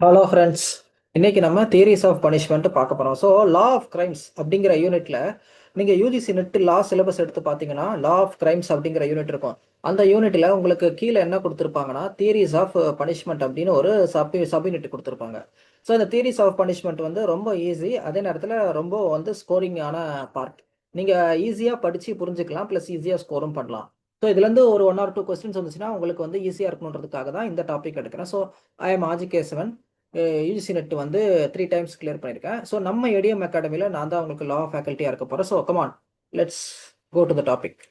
Hello friends. இன்னைக்கு நம்ம theories of punishment பார்க்க போறோம். ஸோ லா ஆஃப் கிரைம்ஸ் அப்படிங்கிற யூனிட்ல நீங்க யூஜிசி நெட் லா சிலபஸ் எடுத்து பார்த்தீங்கன்னா லா ஆஃப் கிரைம்ஸ் அப்படிங்கிற யூனிட் இருக்கும். அந்த யூனிட்ல உங்களுக்கு கீழே என்ன கொடுத்துருப்பாங்கன்னா தியரிஸ் ஆஃப் பனிஷ்மெண்ட் அப்படின்னு ஒரு சப் யூனிட் கொடுத்துருப்பாங்க. ஸோ இந்த தியரிஸ் ஆஃப் பனிஷ்மெண்ட் வந்து ரொம்ப ஈஸி, அதே நேரத்தில் ரொம்ப வந்து ஸ்கோரிங்கான பார்ட். நீங்க ஈஸியா படிச்சு புரிஞ்சுக்கலாம், ப்ளஸ் ஈஸியா ஸ்கோரும் பண்ணலாம். ஸோ இதுலேருந்து ஒரு 1 or 2 கொஸ்டின்ஸ் வந்துச்சுன்னா உங்களுக்கு வந்து ஈஸியாக இருக்கணுன்றதுக்காக தான் இந்த டாபிக் எடுக்கிறேன். So I am Ajikesavan. UGC NET வந்து 3 times கிளியர் பண்ணியிருக்கேன். ஸோ நம்ம ஏடிஎம் அகாடமியில் நான் தான் உங்களுக்கு லா ஃபேக்கல்ட்டியாக இருக்க போகிறேன். So come on, let's go to the topic.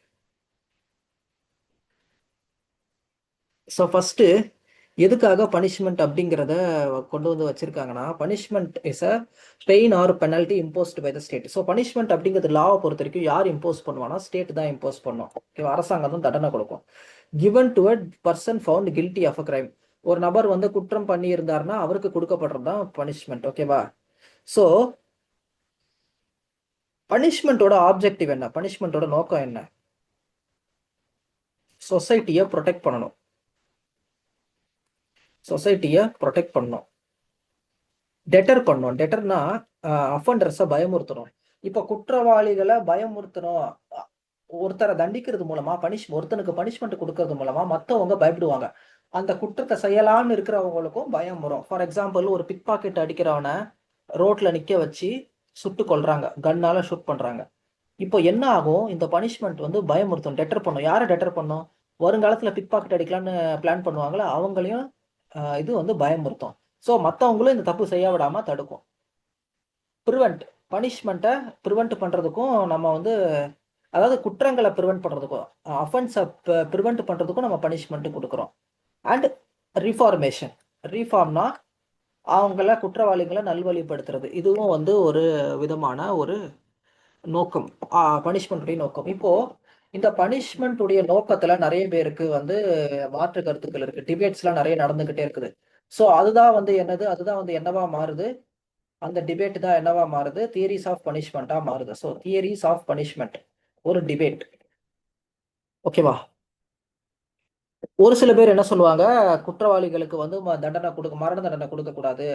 So first எதுக்காக பனிஷ்மெண்ட் அப்படிங்கிறத கொண்டு வந்து வச்சிருக்காங்கன்னா, punishment is a pain or penalty imposed by the state. So punishment அப்படிங்கிறது லாவை பொறுத்த வரைக்கும் யார் இம்போஸ் பண்ணுவானா, ஸ்டேட் தான் இம்போஸ் பண்ணும். ஓகேவா? அரசாங்கம் தான் தண்டனை கொடுக்கும். Given to a person found guilty of a crime. ஒரு நபர் வந்து குற்றம் பண்ணி இருந்தாருன்னா அவருக்கு கொடுக்கப்படுறது தான் பனிஷ்மெண்ட். ஓகேவா? ஸோ பனிஷ்மெண்ட்டோட ஆப்ஜெக்டிவ் என்ன, பனிஷ்மெண்ட்டோட நோக்கம் என்ன? சொசைட்டியை ப்ரொடெக்ட் பண்ணணும். சொசைட்டியை ப்ரொடெக்ட் பண்ணணும். டெட்டர் பண்ணணும். டெட்டர்னா அஃபண்டர்ஸை பயமுறுத்தணும். இப்போ குற்றவாளிகளை பயமுறுத்தணும். ஒருத்தரை தண்டிக்கிறது மூலமா ஒருத்தனுக்கு பனிஷ்மெண்ட் கொடுக்கறது மூலமா மற்றவங்க பயப்படுவாங்க. அந்த குற்றத்தை செய்யலான்னு இருக்கிறவங்களுக்கும் பயம் வரும். ஃபார் எக்ஸாம்பிள், ஒரு பிக் பாக்கெட் அடிக்கிறவனை ரோட்ல நிக்க வச்சு சுட்டு கொல்றாங்க, கன்னால ஷூட் பண்றாங்க. இப்போ என்ன ஆகும்? இந்த பனிஷ்மெண்ட் வந்து பயமுறுத்தும், டெட்டர் பண்ணும். யாரை டெட்டர் பண்ணும்? வருங்காலத்துல பிக் பாக்கெட் அடிக்கலான்னு பிளான் பண்ணுவாங்களா, அவங்களையும் இது வந்து பயமுறுத்தும். ஸோ மற்றவங்களும் இந்த தப்பு செய்ய விடாம தடுக்கும். ப்ரிவெண்ட், பனிஷ்மெண்ட்டை ப்ரிவெண்ட் பண்றதுக்கும் நம்ம வந்து, அதாவது குற்றங்களை ப்ரிவெண்ட் பண்றதுக்கும், அஃபென்ஸை ப்ரிவெண்ட் பண்றதுக்கும் நம்ம பனிஷ்மெண்ட் கொடுக்குறோம். அண்ட் ரிஃபார்மேஷன், ரீஃபார்ம்னா அவங்கள குற்றவாளிகளை நல்வழிப்படுத்துறது. இதுவும் வந்து ஒரு விதமான ஒரு நோக்கம், பனிஷ்மெண்ட்டுடைய நோக்கம். இப்போ இந்த பனிஷ்மெண்ட்டுடைய நோக்கத்துல நிறைய பேருக்கு வந்து மாற்று கருத்துக்கள் இருக்கு. டிபேட்ஸ்லாம் நிறைய நடந்துகிட்டே இருக்குது. ஸோ அதுதான் வந்து என்னது, அதுதான் வந்து என்னவா மாறுது, அந்த டிபேட் தான் என்னவா மாறுது, தியரிஸ் ஆஃப் பனிஷ்மெண்ட்டா மாறுது. ஸோ தியரிஸ் ஆஃப் பனிஷ்மெண்ட் ஒரு டிபேட். ஓகேவா? ஒரு சில பேர் என்ன சொல்லுவாங்க, குற்றவாளிகளுக்கு வந்து தண்டனை கொடுக்க, மரண தண்டனை கொடுக்கக்கூடாது,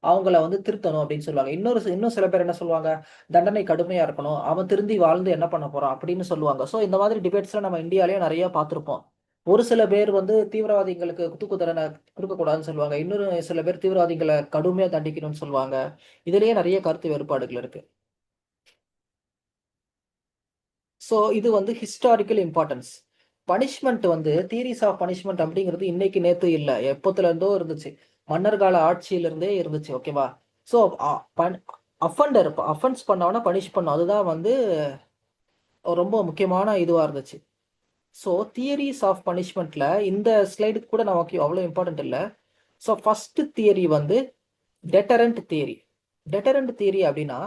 அவங்கள வந்து திருத்தணும் அப்படின்னு சொல்லுவாங்க. இன்னும் சில பேர் என்ன சொல்லுவாங்க, தண்டனை கடுமையா இருக்கணும், அவன் திருந்தி வாழ்ந்து என்ன பண்ண போறான் அப்படின்னு சொல்லுவாங்க. ஸோ இந்த மாதிரி டிபேட்ஸ்லாம் நம்ம இந்தியாலேயே நிறைய பார்த்துருப்போம். ஒரு சில பேர் வந்து தீவிரவாதிகளுக்கு தூக்கு தண்டனை கொடுக்கக்கூடாதுன்னு சொல்லுவாங்க. இன்னொரு சில பேர் தீவிரவாதிகளை கடுமையா தண்டிக்கணும்னு சொல்லுவாங்க. இதுலயே நிறைய கருத்து வேறுபாடுகள் இருக்கு. ஸோ இது வந்து ஹிஸ்டாரிக்கல் இம்பார்ட்டன்ஸ். பனிஷ்மெண்ட் வந்து தியரிஸ் ஆஃப் பனிஷ்மெண்ட் அப்படிங்கிறது இன்னைக்கு நேத்து இல்லை, எப்போத்துல இருந்தோ இருந்துச்சு. மன்னர் கால ஆட்சியிலிருந்தே இருந்துச்சு. ஓகேவா? ஸோ அஃபென்ஸ் பண்ணவன பனிஷ் பண்ணும், அதுதான் வந்து ரொம்ப முக்கியமான இதுவா இருந்துச்சு. ஸோ தியரிஸ் ஆஃப் பனிஷ்மெண்ட்ல இந்த ஸ்லைடுக்கு கூட நமக்கு அவ்வளோ இம்பார்ட்டன்ட் இல்லை. ஸோ ஃபர்ஸ்ட் தியரி வந்து டெட்டரண்ட் தியரி. டெட்டரண்ட் தியரி அப்படின்னா,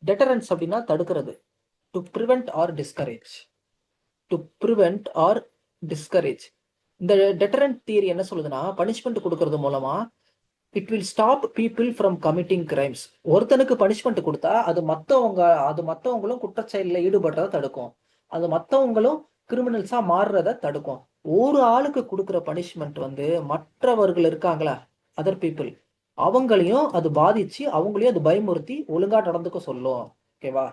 டெட்டரன்ஸ் அப்படின்னா தடுக்கிறது, to prevent or discourage. To prevent or discourage. இந்த டெட்டரண்ட் தியரி என்ன சொல்லுதுன்னா, பனிஷ்மெண்ட் கொடுக்கறது மூலமா it will stop people from committing crimes. ஒருத்தனுக்கு பனிஷ்மெண்ட் கொடுத்தா அது மற்றவங்களும் குற்றச்செயலில் ஈடுபடுறத தடுக்கும், அது மற்றவங்களும் கிரிமினல்ஸா மாறுறத தடுக்கும். ஒரு ஆளுக்கு கொடுக்குற பனிஷ்மெண்ட் வந்து மற்றவர்கள் இருக்காங்களா, அதர் பீப்புள், அவங்களையும் அது பாதிச்சு அவங்களையும் அது பயமுறுத்தி ஒழுங்கா நடந்துக்க சொல்லும். ஓகேவா?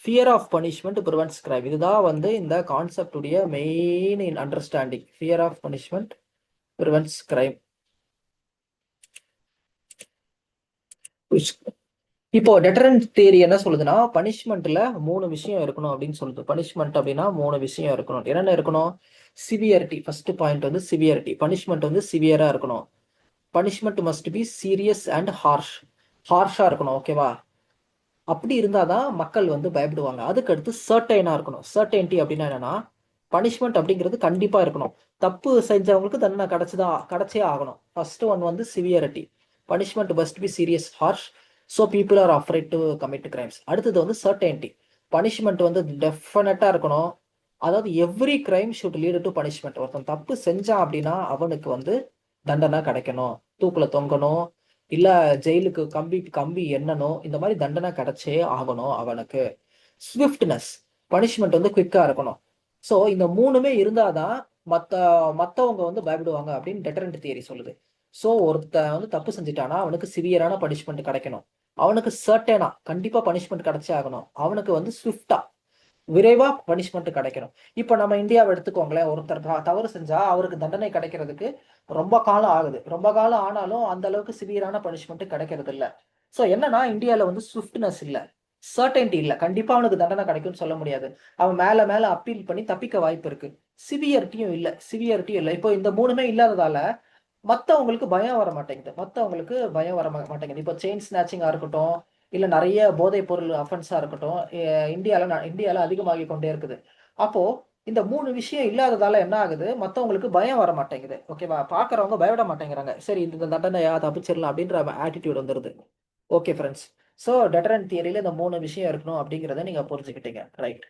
Fear of punishment prevents crime. இதுதான் வந்து இந்த கான்செப்ட் உடைய main in understanding. Fear of punishment prevents crime. இப்போ டெட்டரன்ட் தியரி என்ன சொல்லுதுன்னா, பனிஷ்மெண்ட்ல 3 விஷயம் இருக்கணும் அப்படின்னு சொல்லுது. பனிஷ்மெண்ட் அப்படின்னா 3 விஷயம் இருக்கணும். என்னென்ன இருக்கணும்? சிவியரிட்டி. ஃபர்ஸ்ட் பாயிண்ட் வந்து சிவியரிட்டி. பனிஷ்மெண்ட் வந்து சிவியரா இருக்கணும். Punishment must be serious and harsh. ஹார்ஷா இருக்கணும். ஓகேவா? அப்படி இருந்தாதான் மக்கள் வந்து பயப்படுவாங்க. அதுக்கு அடுத்து சர்டைனா இருக்கணும். சர்டைன்டி அப்படின்னா என்னன்னா, பனிஷ்மெண்ட் அப்படிங்கிறது கண்டிப்பா இருக்கணும். தப்பு செஞ்சவங்களுக்கு தண்டனை கிடைச்சே ஆகணும். ஃபர்ஸ்ட் ஒன் வந்து severity. Punishment must be serious, harsh, so people are afraid to commit crimes. அடுத்தது வந்து சர்டைன்டி. பனிஷ்மெண்ட் வந்து டெஃபினட்டா இருக்கணும். அதாவது every crime should lead to punishment. ஒருத்தன் தப்பு செஞ்சான் அப்படின்னா அவனுக்கு வந்து தண்டனை கிடைக்கணும், தூக்குல தொங்கணும், இல்ல ஜெயிலுக்கு கம்பி கம்பி எண்ணணும், இந்த மாதிரி தண்டனை கிடைச்சே ஆகணும் அவனுக்கு. ஸ்விஃப்ட்னஸ், பனிஷ்மெண்ட் வந்து குவிக்கா இருக்கணும். ஸோ இந்த 3மே இருந்தாதான் மற்றவங்க வந்து பயப்படுவாங்க அப்படின்னு டெட்டரண்ட் தியரி சொல்லுது. ஸோ ஒருத்தன் வந்து தப்பு செஞ்சுட்டானா அவனுக்கு சிவியரான பனிஷ்மெண்ட் கிடைக்கணும். அவனுக்கு சர்டனா கண்டிப்பா பனிஷ்மெண்ட் கிடைச்சே ஆகணும். அவனுக்கு வந்து ஸ்விஃப்டா விரைவா பனிஷ்மெண்ட் கிடைக்கணும். இப்ப நம்ம இந்தியாவை எடுத்துக்கோங்களேன். ஒருத்தர் தவறு செஞ்சா அவருக்கு தண்டனை கிடைக்கிறதுக்கு ரொம்ப காலம் ஆகுது. ரொம்ப காலம் ஆனாலும் அந்த அளவுக்கு சிவியரான பனிஷ்மெண்ட் கிடைக்கிறது இல்ல. ஸோ என்னன்னா இந்தியால வந்து ஸ்விஃப்ட்னஸ் இல்ல, சர்டைன்டி இல்ல. கண்டிப்பா அவனுக்கு தண்டனை கிடைக்கும்னு சொல்ல முடியாது. அவன் மேல மேல அப்பீல் பண்ணி தப்பிக்க வாய்ப்பு இருக்கு. சிவியரிட்டியும் இல்ல. இப்போ இந்த மூணுமே இல்லாததால மத்தவங்களுக்கு பயம் வர மாட்டேங்குது. இப்போ செயின் ஸ்நாச்சிங்கா இருக்கட்டும், இல்ல நெறைய போதைப் பொருள் அஃபென்ஸா இருக்கட்டும், இந்தியால அதிகமாகிக் கொண்டே இருக்குது. அப்போ இந்த 3 விஷயம் இல்லாததால என்ன ஆகுது? மத்தவங்களுக்கு பயம் வர மாட்டேங்குது. ஓகேவா? பார்க்கிறவங்க பயப்பட மாட்டேங்கிறாங்க. சரி இந்த தண்டனையா தப்பிச்சிரலாம் அப்படின்ற ஆட்டிட்யூட் வந்துருது. Okay friends. ஸோ டெட்டரன்ட் தியரில இந்த 3 விஷயம் இருக்கணும் அப்படிங்கிறத நீங்க புரிஞ்சுக்கிட்டீங்க. ரைட்.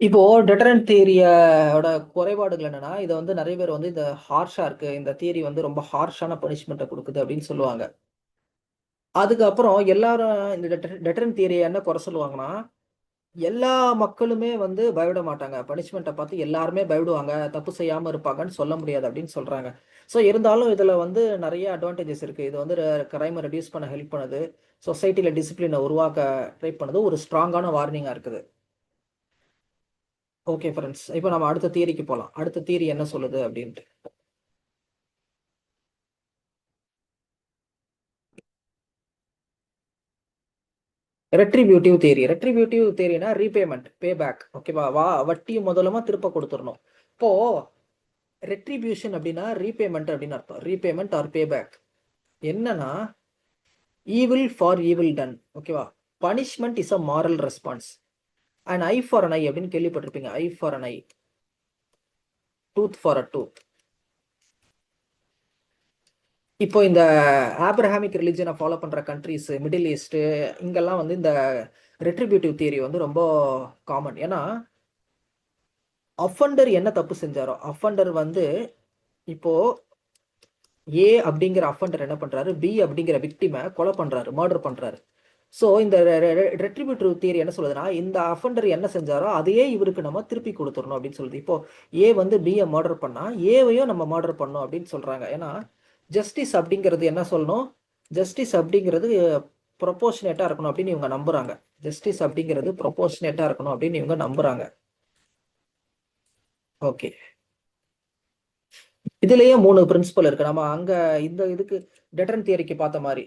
இப்போ டெட்டரன்ட் தியரியோட குறைபாடுகள் என்னன்னா, இத வந்து நெறைய பேர் வந்து இந்த ஹார்ஷா இருக்கு. இந்த தியரி வந்து ரொம்ப ஹார்ஷான பனிஷ்மென்ட்ட குடுக்குது அப்படின்னு சொல்லுவாங்க. அதுக்கப்புறம் எல்லாரும் இந்த டெட்டரன்ட் தியரிய என்ன குறை சொல்லுவாங்கன்னா, எல்லா மக்களுமே வந்து பயப்பட மாட்டாங்க. பனிஷ்மென்ட்ட பார்த்து எல்லாருமே பயப்படுவாங்க. தப்பு செய்யாம இருப்பாங்கன்னு சொல்ல முடியாது அப்படின்னு சொல்றாங்க. ஸோ இருந்தாலும் இதுல வந்து நெறைய அட்வான்டேஜஸ் இருக்கு. இது வந்து கிரைம ரெட்யூஸ் பண்ண ஹெல்ப் பண்ணுது. சொசைட்டில டிசிப்ளின உருவாக்க ட்ரை பண்ணுது. ஒரு ஸ்ட்ராங்கான வார்னிங்கா இருக்குது. Okay friends. இப்ப நம்ம அடுத்த தியரிக்கு போலாம். அடுத்த தியரி என்ன சொல்லுது அப்டின்ட்டு. Retributive theory. ரெட்ரிபியூட்டிவ் தியரினா ரீபேமெண்ட், பே பேக். ஓகேவா? வட்டியும் முதலுமா திருப்ப குடுத்துறணும். இப்போ ரெட்ரிபியூஷன் அப்டின்னா ரீபேமெண்ட் அப்டின்னு அர்த்தம். ரீபேமெண்ட் ஆர் பே பேக். என்னன்னா ஈவில் ஃபார் ஈவில் டன். ஓகேவா? Punishment is a moral response. An I for an ஐ அப்டின்னு கேள்விப்பட்டிருப்பீங்க. I for an I, tooth for a tooth. இப்போ இந்த ஆப்ரஹாமிக் ரிலிஜனை ஃபாலோ பண்ற கண்ட்ரீஸ், மிடில் ஈஸ்ட் இங்கெல்லாம் வந்து இந்த ரெட்ரிபியூட்டிவ் தியரி வந்து ரொம்ப காமன். ஏன்னா அஃபண்டர் என்ன தப்பு செஞ்சாரோ, அஃபண்டர் வந்து இப்போ ஏ அப்படிங்கிற அஃபண்டர் என்ன பண்றாரு, பி அப்படிங்கிற விக்டிமை கொலை பண்றாரு, மர்டர் பண்றாரு. ஸோ இந்த ரெட்ரிபியூட்டிவ் தியரி என்ன சொல்லுதுன்னா, இந்த அஃபண்டர் என்ன செஞ்சாரோ அதையே இவருக்கு நம்ம திருப்பி கொடுத்துடணும் அப்படின்னு சொல்லுது. இப்போ ஏ வந்து பியை மர்டர் பண்ணா ஏவையும் நம்ம மர்டர் பண்ணணும் அப்படின்னு சொல்றாங்க. ஏன்னா ஜஸ்டிஸ் அப்படிங்கிறது என்ன சொல்லணும், ஜஸ்டிஸ் அப்படிங்கிறது ப்ரொபோர்ஷனேட்டா இருக்கணும் அப்படின்னு இவங்க நம்புறாங்க. ஜஸ்டிஸ் அப்படிங்கிறது ப்ரொபோர்ஷனேட்டா இருக்கணும் அப்படின்னு இவங்க நம்புறாங்க. ஓகே. இதுலயே 3 பிரின்சிபல் இருக்கு. நம்ம அங்க இந்த இதுக்கு டெட்டரன்ட் தியரிக்கு பார்த்த மாதிரி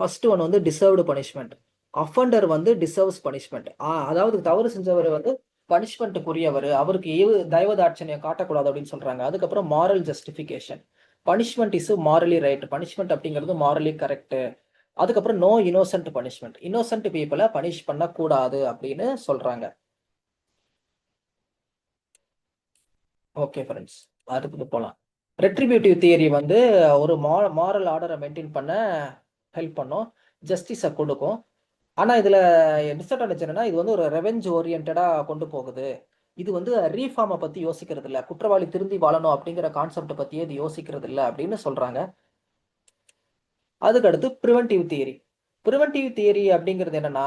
ஃபர்ஸ்ட் ஒன் வந்து டிசர்வ்டு பனிஷ்மெண்ட். அஃபண்டர் வந்து டிசர்வ்ஸ் பனிஷ்மெண்ட். அதாவது தவறு செஞ்சவர் வந்து பனிஷ்மெண்ட்டுக்குரியவர், அவருக்கு தயவதாட்சணியம் காட்டக்கூடாது அப்படின்னு சொல்றாங்க. அதுக்கப்புறம் moral justification. Punishment is morally right. Punishment அப்படிங்கிறது மாரலி கரெக்ட். அதுக்கப்புறம் நோ இன்னோசென்ட் பனிஷ்மெண்ட். இன்னோசென்ட் பீப்புளை பனிஷ் பண்ணக்கூடாது அப்படின்னு சொல்றாங்க. ஓகே ஃப்ரெண்ட்ஸ், அடுத்தது போலாம். ரெட்ரிபியூட்டிவ் தியரி வந்து ஒரு மாரல் ஆர்டரை மெயின்டைன் பண்ண ஹெல்ப் பண்ணும், ஜஸ்டிஸை கொடுக்கும். ஆனா இதுல டிஸ்அட்வான்டேஜ் என்னன்னா, இது வந்து ஒரு ரெவெஞ்ச் ஓரியன்டா கொண்டு போகுது. இது வந்து ரீஃபார்மை பத்தி யோசிக்கிறது இல்ல, குற்றவாளி திருந்தி வாழணும் அப்படிங்கிற கான்செப்ட் பத்தியே இது யோசிக்கிறது இல்ல அப்படின்னு சொல்றாங்க. அதுக்கடுத்து ப்ரிவென்டிவ் தியரி. ப்ரிவென்டிவ் தியரி அப்படிங்கிறது என்னன்னா,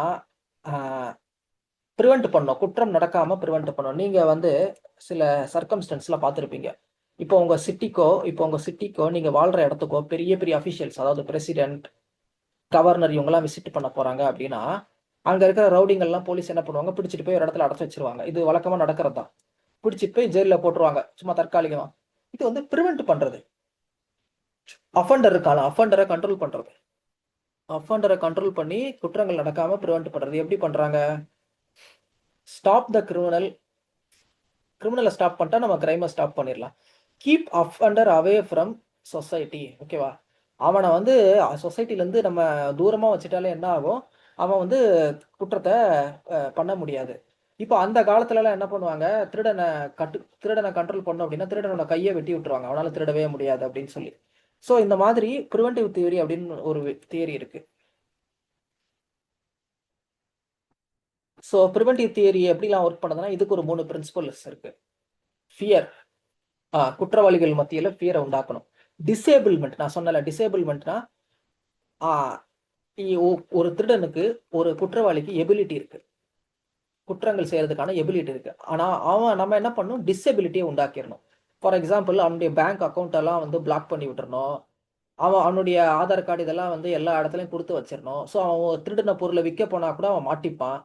ப்ரிவென்ட் பண்ணும், குற்றம் நடக்காம ப்ரிவென்ட் பண்ணும். நீங்க வந்து சில சர்க்கம்ஸ்டன்ஸ்ல பார்த்துருப்பீங்க. இப்போ உங்க சிட்டிக்கோ நீங்க வாழ்ற இடத்துக்கோ பெரிய பெரிய அபிஷியல்ஸ், அதாவது பிரசிடென்ட், கவர்னர் இவங்கெல்லாம் விசிட் பண்ண போறாங்க அப்படின்னா, அங்க இருக்கிற ரவுடிங்கெல்லாம் போலீஸ் என்ன பண்ணுவாங்க, பிடிச்சிட்டு போய் ஒரு இடத்துல அடைச்சு வச்சிருவாங்க. இது வழக்கமா நடக்கிறது தான். பிடிச்சிட்டு போய் ஜெயில போட்டுருவாங்க, சும்மா தற்காலிகமா. இது வந்து ப்ரிவென்ட் பண்றது. அஃபண்டர் இருக்கான அஃபண்டரை கண்ட்ரோல் பண்றது. அஃபண்டரை கண்ட்ரோல் பண்ணி குற்றங்கள் நடக்காம ப்ரிவென்ட் பண்றது. எப்படி பண்றாங்க? Stop the criminal. கிரிமினலை ஸ்டாப் பண்ணிட்டா நம்ம கிரைமை ஸ்டாப் பண்ணிடலாம். Keep offender away from society. ஓகேவா? அவனை வந்து சொசைட்டிலேருந்து நம்ம தூரமாக வச்சுட்டாலே என்ன ஆகும், அவன் வந்து குற்றத்தை பண்ண முடியாது. இப்போ அந்த காலத்துலலாம் என்ன பண்ணுவாங்க, திருடனை கண்ட்ரோல் பண்ணோம் அப்படின்னா திருடனோட கையை வெட்டி விட்டுருவாங்க, அவனால திருடவே முடியாது அப்படின்னு சொல்லி. ஸோ இந்த மாதிரி ப்ரிவென்டிவ் தியரி அப்படின்னு ஒரு தியரி இருக்கு. ஸோ ப்ரிவென்டிவ் தியரி எப்படிலாம் ஒர்க் பண்ணுதுன்னா, இதுக்கு ஒரு 3 பிரின்சிபல்ஸ் இருக்கு. ஃபியர், குற்றவாளிகள் மத்தியில் ஃபியரை உண்டாக்கணும். டிசேபிள்மெண்ட், நான் சொன்னல டிசேபிள்மெண்ட்னா ஒரு திருடனுக்கு, ஒரு குற்றவாளிக்கு எபிலிட்டி இருக்கு. குற்றங்கள் செய்யறதுக்கான எபிலிட்டி இருக்கு. ஆனா நம்ம என்ன பண்ணணும், டிசபிலிட்டியை உண்டாக்கிடணும். ஃபார் எக்ஸாம்பிள் அவனுடைய பேங்க் அக்கவுண்ட் எல்லாம் வந்து பிளாக் பண்ணி விட்டுறணும். அவனுடைய ஆதார் கார்டு இதெல்லாம் வந்து எல்லா இடத்துலயும் கொடுத்து வச்சிடணும். ஸோ அவன் திருடின பொருளை விற்க போனா கூட அவன் மாட்டிப்பான்.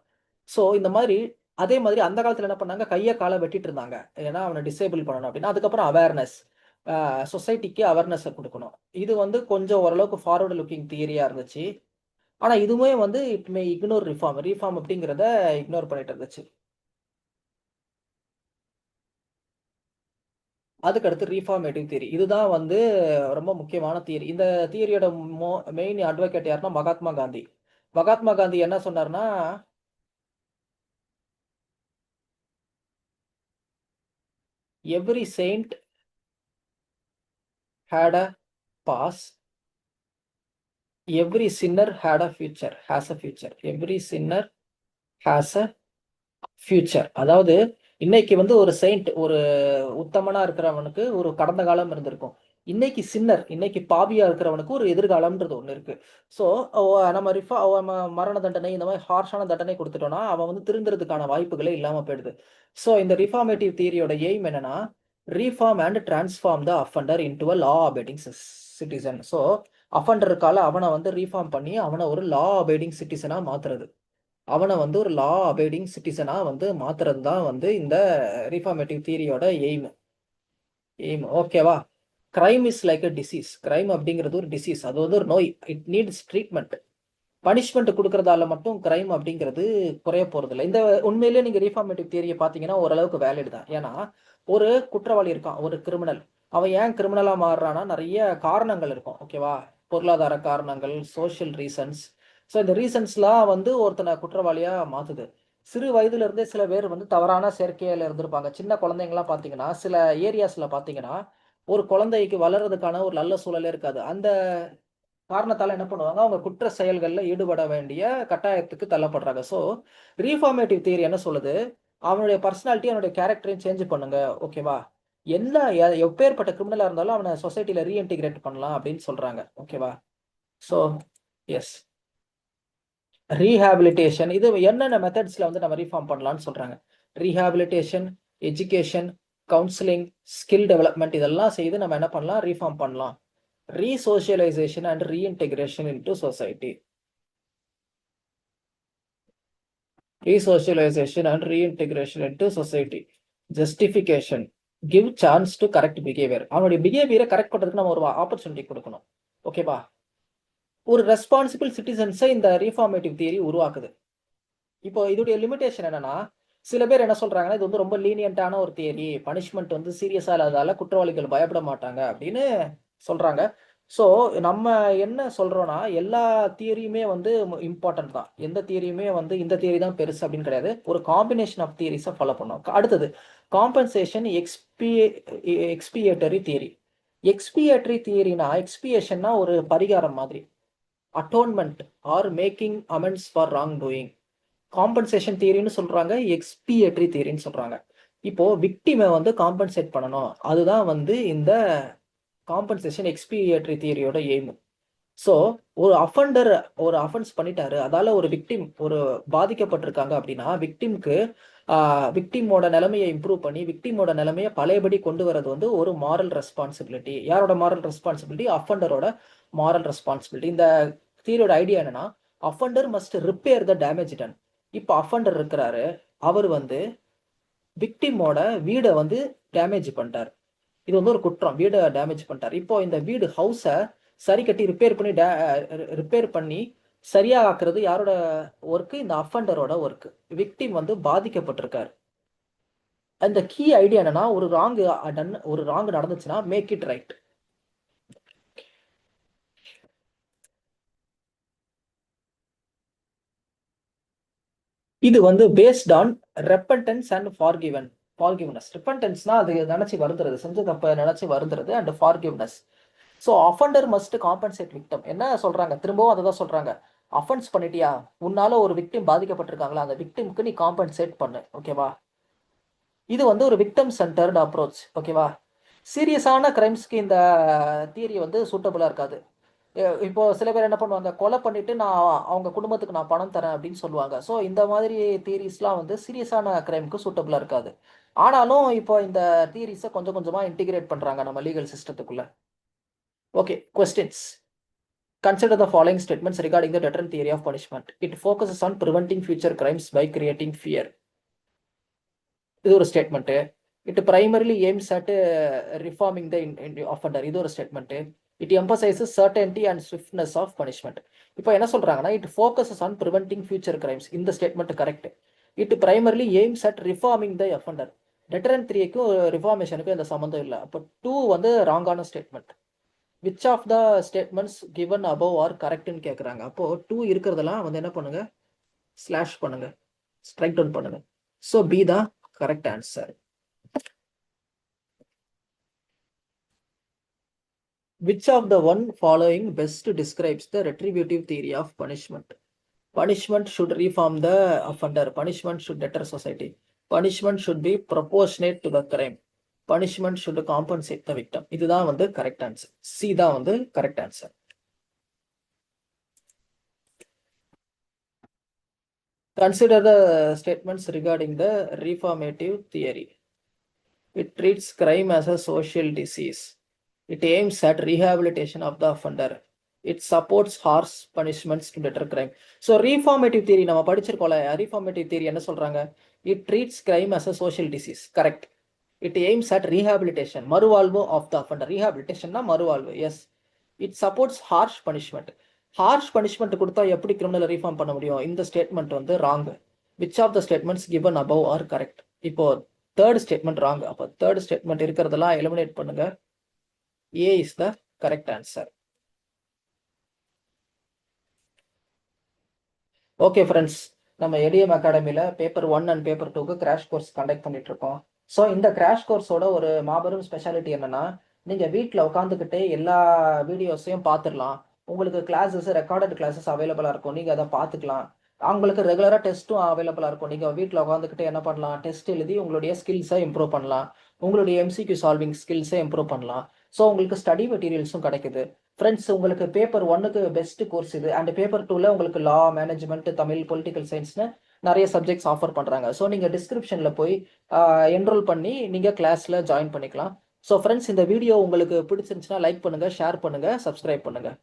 ஸோ இந்த மாதிரி அதே மாதிரி அந்த காலத்துல என்ன பண்ணாங்க, கையை காலை வெட்டிட்டு இருந்தாங்க. ஏன்னா அவனை டிசேபிள் பண்ணணும் அப்படின்னா. அதுக்கப்புறம் அவேர்னஸ், சொசைட்டிக்கு அவேர்னஸ் கொடுக்கணும். இது வந்து கொஞ்சம் ஓரளவுக்கு ஃபார்வர்டு லுக்கிங் தியரியா இருந்துச்சு. ஆனா இதுவுமே வந்து it may ignore reform. Reform அப்படிங்கிறத இக்னோர் பண்ணிட்டு இருந்துச்சு. அதுக்கடுத்து ரீஃபார்மேட்டிவ் தியரி. இதுதான் வந்து ரொம்ப முக்கியமான தியரி. இந்த தியரியோட மெயின் அட்வொகேட் யாருன்னா மகாத்மா காந்தி. மகாத்மா காந்தி என்ன சொன்னார்னா, every Saint had a past, every sinner had a future, has a future. Every sinner has a future. அதாவது இன்னைக்கு வந்து ஒரு செயின்ட், ஒரு உத்தமனா இருக்கிறவனுக்கு ஒரு கடந்த காலம் இருந்திருக்கும். இன்னைக்கு சின்னர், இன்னைக்கு பாவியா இருக்கிறவனுக்கு ஒரு எதிர்காலம்ன்றது ஒண்ணு இருக்கு. ஸோ நம்ம மரண தண்டனை இந்த மாதிரி ஹார்ஷான தண்டனை கொடுத்துட்டோம்னா அவன் வந்து திருந்துறதுக்கான வாய்ப்புகளே இல்லாம போயிடுது. ஸோ இந்த ரிஃபார்மேட்டிவ் தியரியோட எய்ம் என்னன்னா, reform and transform the offender into a law abiding citizen. So offender இருக்கால அவனை வந்து ரீஃபார்ம் பண்ணி அவனை ஒரு லா அபைடிங் சிட்டிசனா மாத்துறது. அவனை வந்து ஒரு லா அபைடிங் சிட்டிசனா வந்து மாத்துறது தான் வந்து இந்த ரிஃபார்மேட்டிவ் தியரியோட எய்ம். ஓகேவா? Crime is like a disease. Crime அப்படிங்கிறது ஒரு டிசீஸ், அது வந்து ஒரு நோய். It needs treatment. பனிஷ்மெண்ட் கொடுக்கறதால மட்டும் கிரைம் அப்படிங்கிறது குறைய போறது இல்லை. இந்த உண்மையிலேயே நீங்க ரிஃபார்மேட்டிவ் தியரியை பார்த்தீங்கன்னா ஓரளவுக்கு வேலிட் தான். ஏன்னா ஒரு குற்றவாளி இருக்கான், ஒரு கிரிமினல். அவன் ஏன் கிரிமினலா மாறுறான்னா நிறைய காரணங்கள் இருக்கும். ஓகேவா? பொருளாதார காரணங்கள், சோஷியல் ரீசன்ஸ். ஸோ இந்த ரீசன்ஸ்லாம் வந்து ஒருத்தனை குற்றவாளியா மாத்துது. சிறு வயதுல இருந்தே சில பேர் வந்து தவறான சேர்க்கையில இருந்திருப்பாங்க. சின்ன குழந்தைங்கலாம் பார்த்தீங்கன்னா சில ஏரியாஸ்ல பார்த்தீங்கன்னா ஒரு குழந்தைக்கு வளர்றதுக்கான ஒரு நல்ல சூழலே இருக்காது. அந்த காரணத்தால என்ன பண்ணுவாங்க, அவங்க குற்ற செயல்கள்ல ஈடுபட வேண்டிய கட்டாயத்துக்கு தள்ளப்படுறாங்க. ஸோ ரீஃபார்மேட்டிவ் தியரி என்ன சொல்லுது, அவனுடைய பர்சனாலிட்டி, அவனுடைய கேரக்டரையும் சேஞ்ச் பண்ணுங்க. ஓகேவா? எப்பேற்பட்ட கிரிமினலா இருந்தாலும் அவனை சொசைட்டில ரீஇன்டிகிரேட் பண்ணலாம் அப்படின்னு சொல்றாங்க. ஓகேவா? ஸோ எஸ், ரீஹாபிலிட்டேஷன் இது என்னென்ன மெத்தட்ஸ்ல வந்து நம்ம ரீஃபார்ம் பண்ணலாம்னு சொல்றாங்க. Rehabilitation, education, counselling, skill development இதெல்லாம் செய்து நம்ம என்ன பண்ணலாம், ரீஃபார்ம் பண்ணலாம். Resocialization and reintegration into society. Resocialization and reintegration into society. Justification. Give chance to correct behavior. அவனுடைய பிஹேவியரை கரெக்ட் பண்றதுக்கு நம்ம ஒரு ஆப்பர்ச்சுனிட்டி கொடுக்கணும். ஓகேவா? ஒரு ரெஸ்பான்சிபிள் சிட்டிசன்ஸை இந்த ரீஃபார்மேட்டிவ் தியரி உருவாக்குது. இப்போ இதோடைய லிமிடேஷன் என்னன்னா, சில பேர் என்ன சொல்றாங்கன்னா, இது வந்து ரொம்ப லீனியன்ட்டான ஒரு தியரி, பனிஷ்மெண்ட் வந்து சீரியஸா இல்லாததால குற்றவாளிகள் பயப்பட மாட்டாங்க அப்படின்னு சொல்றாங்க. ஸோ நம்ம என்ன சொல்றோம்னா, எல்லா தியரியுமே வந்து இம்பார்ட்டன்ட் தான். எந்த தியரியுமே வந்து இந்த தியரி தான் பெருசு அப்படின்னு கிடையாது. ஒரு காம்பினேஷன் ஆஃப் தியரிஸை ஃபாலோ பண்ணோம். அடுத்தது காம்பன்சேஷன் எக்ஸ்பியேட்டரி தியரி. எக்ஸ்பியேட்டரி தியரினா, எக்ஸ்பியேஷன்னா ஒரு பரிகாரம் மாதிரி. Atonement or making amends for wrong doing. Compensation தியரின்னு சொல்றாங்க, எக்ஸ்பியேட்டரி தியரின்னு சொல்றாங்க. இப்போ விக்டிமை வந்து காம்பன்சேட் பண்ணணும். அதுதான் வந்து இந்த காம்பன்சேஷன் எக்ஸ்பியேட்டரி தியரியோட எய்ம். ஸோ ஒரு அஃபண்டர் ஒரு அஃபென்ஸ் பண்ணிட்டாரு, அதால ஒரு விக்டிம் ஒரு பாதிக்கப்பட்டிருக்காங்க அப்படின்னா விக்டிமோட நிலைமையை இம்ப்ரூவ் பண்ணி விக்டிமோட நிலைமையை பழையபடி கொண்டு வரது வந்து ஒரு மாரல் ரெஸ்பான்சிபிலிட்டி. யாரோட மாரல் ரெஸ்பான்சிபிலிட்டி? அஃபண்டரோட மாரல் ரெஸ்பான்சிபிலிட்டி. இந்த தியரியோட ஐடியா என்னன்னா, offender must repair the damage done. இப்போ அஃபண்டர் இருக்கிறாரு, அவர் வந்து விக்டிமோட வீடை வந்து டேமேஜ் பண்ணிட்டார். இது வந்து ஒரு குற்றம், வீடை டேமேஜ் பண்ணிட்டார். இப்போ இந்த வீடு ஹவுஸை சரி கட்டி ரிப்பேர் பண்ணி சரியா ஆக்குறது யாரோட ஒர்க்கு? இந்த அஃபண்டரோட ஒர்க்கு. விக்டிம் வந்து பாதிக்கப்பட்டிருக்காரு. அந்த கீ ஐடியா என்னன்னா, ஒரு ராங் நடந்துச்சுன்னா மேக் இட் ரைட். இது வந்து based on repentance and forgiveness. ரிப்பன்டன்ஸ்னா அது நினைச்சு வருந்துறது, செஞ்ச தப்ப நினைச்சு வருந்துறது, and forgiveness. So offender must compensate victim. என்ன சொல்றாங்க? திரும்பவும் அதை தான் சொல்றாங்க. அஃபென்ஸ் பண்ணிட்டியா, உன்னால ஒரு விக்டிம் பாதிக்கப்பட்டிருக்காங்களா, அந்த விக்டிமுக்கு நீ காம்பன்சேட் பண்ணு. ஓகேவா? இது வந்து ஒரு விக்டம் சென்டர்டு அப்ரோச். ஓகேவா? சீரியஸான கிரைம்ஸ்க்கு இந்த தியரி வந்து சூட்டபுளா இருக்காது. இப்போ சில பேர் என்ன பண்ணுவாங்க, கொலை பண்ணிட்டு நான் அவங்க குடும்பத்துக்கு நான் பணம் தரேன் அப்படின்னு சொல்லுவாங்க. ஸோ இந்த மாதிரி தியரிஸ்லாம் வந்து சீரியஸான கிரைம்க்கு சூட்டபிளா இருக்காது. ஆனாலும் இப்போ இந்த தியரிஸ கொஞ்சம் கொஞ்சமா இன்டிகிரேட் பண்றாங்க நம்ம லீகல் சிஸ்டத்துக்குள்ள. Okay, questions. Consider the following statements regarding the deterrent theory of punishment. It focuses on preventing future crimes by creating fear. இது ஒரு statement. It primarily aims at reforming the offender. இது ஒரு statement. It emphasizes certainty and swiftness of punishment. இப்போ என்ன சொல்றாங்கன்னா, it focuses on preventing future crimes. இந்த statement correct. It primarily aims at reforming the offender. deterrent theoryக்கும் ரிஃபார்மேஷனுக்கும் எந்த சம்மந்தம் இல்லை. அப்போ 2 வந்து ராங்கான statement. Which of the statements given above are கரெக்ட்னு கேட்குறாங்க. அப்போ 2 இருக்கிறதெல்லாம் வந்து என்ன பண்ணுங்க, ஸ்லாஷ் பண்ணுங்க, ஸ்ட்ரைக் டவுன் பண்ணுங்க. ஸோ பி தான் correct answer. Which of the one following best describes the retributive theory of punishment? Punishment should reform the offender. Punishment should deter society. Punishment should be proportionate to the crime. Punishment should compensate the victim. இதுதான் வந்து correct answer. C தான் வந்து correct answer. Consider the statements regarding the reformative theory. It treats crime as a social disease. It aims at rehabilitation of the offender. It supports harsh punishments to deter crime. So reformative theory நம்ம படிச்சிருக்கோம்ல, reformative theory என்ன சொல்றாங்க? It treats crime as a social disease. Correct. It aims at rehabilitation, மறுவாழ்வு of the offender. Rehabilitation னா மறுவாழ்வு. Yes. It supports harsh punishment. Harsh punishment கொடுத்தா எப்படி criminal reform பண்ண முடியும்? இந்த ஸ்டேட்மெண்ட் வந்து wrong. Which of the statements given above are correct? இப்போ தேர்ட் ஸ்டேட்மெண்ட் ராங். அப்போ தேர்ட் ஸ்டேட்மெண்ட் இருக்கிறதெல்லாம் எலிமினேட் பண்ணுங்க. A is the correct answer. Okay friends, நம்ம ஏடிஎம் அகாடமியில் பேப்பர் 1 அண்ட் பேப்பர் 2க்கு கிராஷ் கோர்ஸ் கண்டக்ட் பண்ணிட்டு இருக்கோம். ஸோ இந்த கிராஷ் கோர்ஸோட ஒரு மாபெரும் ஸ்பெஷாலிட்டி என்னன்னா, நீங்கள் வீட்டில் உட்காந்துக்கிட்டே எல்லா வீடியோஸையும் பார்த்துடலாம். உங்களுக்கு கிளாஸஸ், ரெக்கார்டட் கிளாஸஸ் அவைலபிளாக இருக்கும். நீங்கள் அதை பார்த்துக்கலாம். அவங்களுக்கு ரெகுலராக டெஸ்ட்டும் அவைலபிளாக இருக்கும். நீங்கள் வீட்டில் உட்காந்துக்கிட்டே என்ன பண்ணலாம், டெஸ்ட் எழுதி உங்களுடைய ஸ்கில்ஸை இம்ப்ரூவ் பண்ணலாம். உங்களுடைய எம்சிக்யூ சால்விங் ஸ்கில்ஸை இம்ப்ரூவ் பண்ணலாம். ஸோ உங்களுக்கு ஸ்டடி மெட்டீரியல்ஸும் கிடைக்குது. ஃப்ரெண்ட்ஸ், உங்களுக்கு பேப்பர் 1க்கு பெஸ்ட் கோர்ஸ் இது. அண்ட் பேப்பர் 2ல உங்களுக்கு லா, மேனேஜ்மெண்ட், தமிழ், பொலிட்டிக்கல் சயின்ஸ்னு நிறைய சப்ஜெக்ட்ஸ் ஆஃபர் பண்ணுறாங்க. ஸோ நீங்கள் டிஸ்கிரிப்ஷனில் போய் என்ரோல் பண்ணி நீங்கள் கிளாஸில் ஜாயின் பண்ணிக்கலாம். ஸோ ஃப்ரெண்ட்ஸ், இந்த வீடியோ உங்களுக்கு பிடிச்சிருந்துச்சுன்னா லைக் பண்ணுங்கள், ஷேர் பண்ணுங்கள், சப்ஸ்கிரைப் பண்ணுங்கள்.